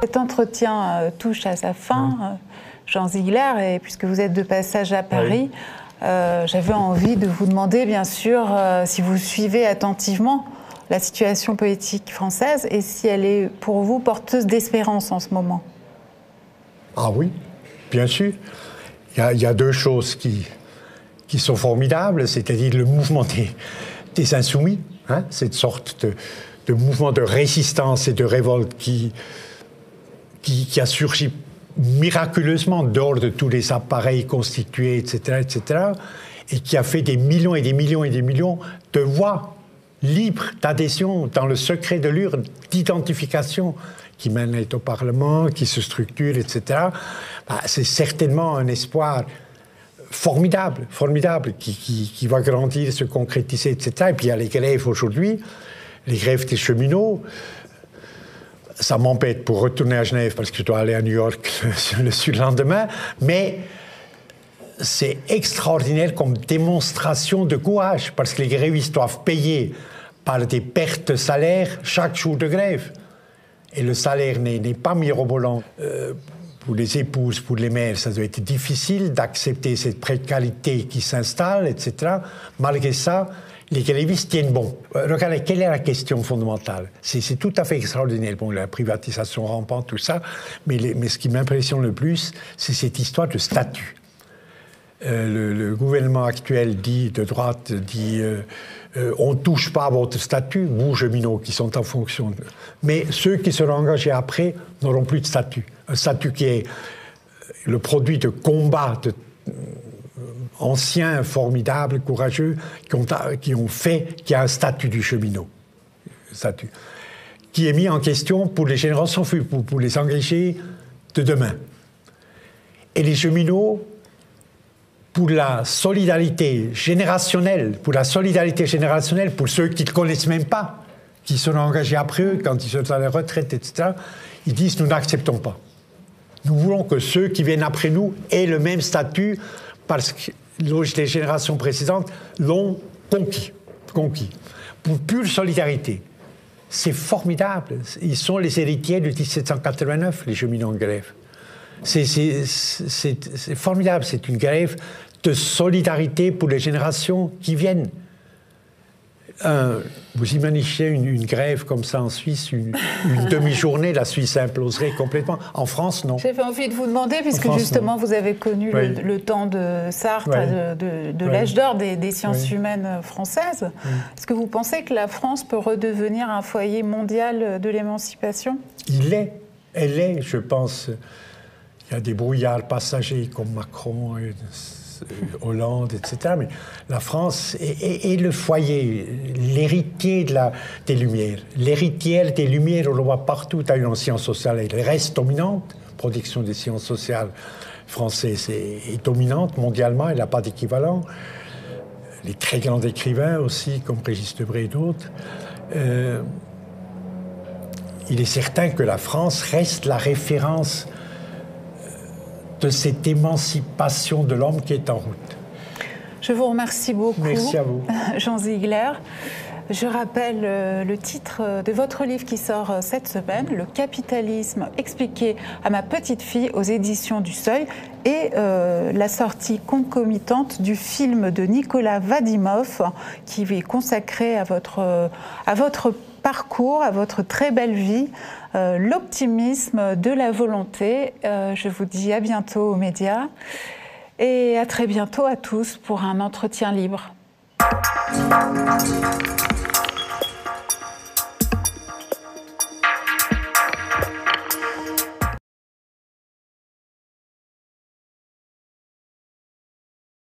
Cet entretien touche à sa fin, Jean Ziegler, et puisque vous êtes de passage à Paris, j'avais envie de vous demander, bien sûr, si vous suivez attentivement la situation politique française et si elle est, pour vous, porteuse d'espérance en ce moment. Ah oui, bien sûr. Il y a deux choses qui sont formidables, c'est-à-dire le mouvement des insoumis, cette sorte de mouvement de résistance et de révolte qui a surgi miraculeusement dehors de tous les appareils constitués, etc., et qui a fait des millions et des millions et des millions de voix libres d'adhésion dans le secret de l'urne, d'identification, qui mène au Parlement, qui se structure, etc. C'est certainement un espoir formidable, qui va grandir, se concrétiser, etc. Et puis il y a les grèves aujourd'hui, les grèves des cheminots. Ça m'embête pour retourner à Genève parce que je dois aller à New York le surlendemain, mais c'est extraordinaire comme démonstration de courage, parce que les grévistes doivent payer par des pertes de salaire chaque jour de grève. Et le salaire n'est pas mirobolant. Pour les épouses, pour les mères, ça doit être difficile d'accepter cette précarité qui s'installe, etc. Malgré ça, les grévistes tiennent bon. Regardez, quelle est la question fondamentale? C'est tout à fait extraordinaire. Bon, la privatisation rampante, tout ça, mais ce qui m'impressionne le plus, c'est cette histoire de statut. Le gouvernement actuel de droite dit on ne touche pas à votre statut, vous, cheminots, qui sont en fonction. Mais ceux qui seront engagés après n'auront plus de statut. Un statut qui est le produit de combats anciens, formidables, courageux, qui a un statut du cheminot. Statut. Qui est mis en question pour les générations futures, pour les engagés de demain. Et les cheminots, pour la solidarité générationnelle, pour ceux qui ne connaissent même pas, qui seront engagés après eux, quand ils seront à la retraite, etc., ils disent « nous n'acceptons pas. Nous voulons que ceux qui viennent après nous aient le même statut parce que les générations précédentes l'ont conquis. Pour pure solidarité. C'est formidable. Ils sont les héritiers de 1789, les cheminots en grève. C'est formidable, c'est une grève de solidarité pour les générations qui viennent. Vous imaginez une grève comme ça en Suisse, une demi-journée, la Suisse imploserait complètement. En France, non. J'avais envie de vous demander, puisque France, justement vous avez connu le temps de Sartre, de l'âge d'or des sciences humaines françaises. Est-ce que vous pensez que la France peut redevenir un foyer mondial de l'émancipation? Elle est, je pense. Il y a des brouillards passagers comme Macron, Hollande, etc. Mais la France est le foyer, l'héritier des Lumières. L'héritière des Lumières, on le voit partout en sciences sociales. Elle reste dominante. La production des sciences sociales françaises est dominante mondialement, elle n'a pas d'équivalent. Les très grands écrivains aussi, comme Régis Debray et d'autres. Il est certain que la France reste la référence de cette émancipation de l'homme qui est en route. Je vous remercie beaucoup. Merci à vous. Jean Ziegler. Je rappelle le titre de votre livre qui sort cette semaine, Le capitalisme expliqué à ma petite fille aux éditions du Seuil, et la sortie concomitante du film de Nicolas Vadimov qui est consacré à votre parcours, à votre très belle vie, l'optimisme de la volonté. Je vous dis à bientôt aux médias et à très bientôt à tous pour un entretien libre.